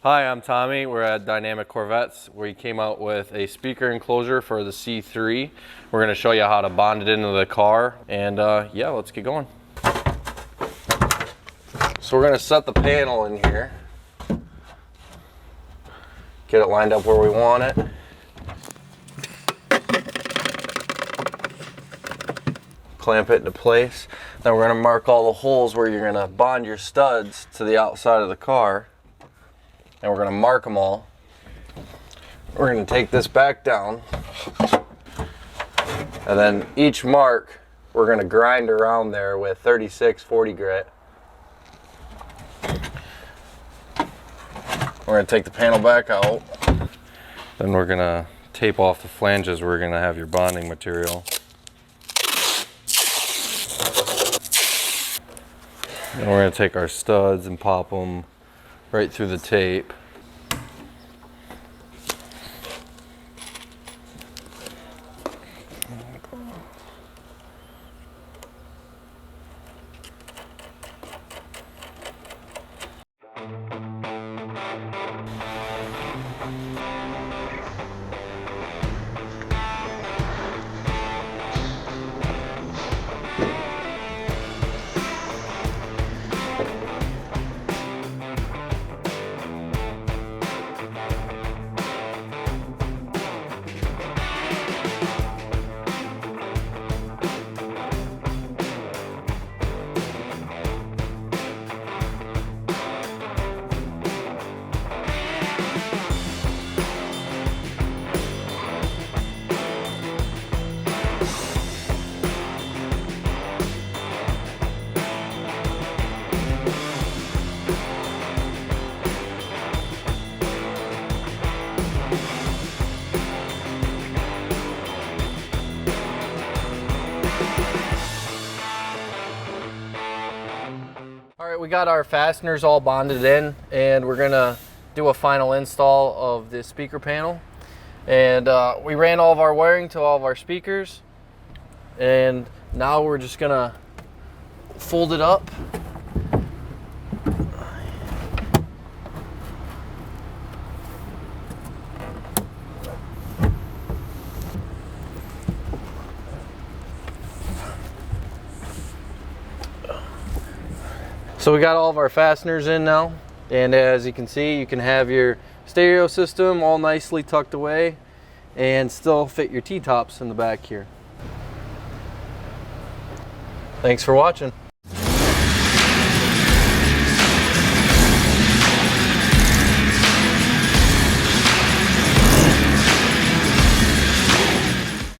Hi, I'm Tommy. We're at Dynamic Corvettes. We came out with a speaker enclosure for the C3. We're going to show you how to bond it into the car, and yeah, let's get going. So we're going to set the panel in here, get it lined up where we want it. Clamp it into place. Then we're going to mark all the holes where you're going to bond your studs to the outside of the car. And we're going to mark them all. We're going to take this back down. And then each mark, we're going to grind around there with 3640 grit. We're going to take the panel back out. Then we're going to tape off the flanges where you're going to have your bonding material. And we're going to take our studs and pop them right through the tape. Alright, we got our fasteners all bonded in, and we're gonna do a final install of the speaker panel. And we ran all of our wiring to all of our speakers, and now we're just gonna fold it up. So we got all of our fasteners in now, and as you can see, you can have your stereo system all nicely tucked away and still fit your T-tops in the back here. Thanks for watching.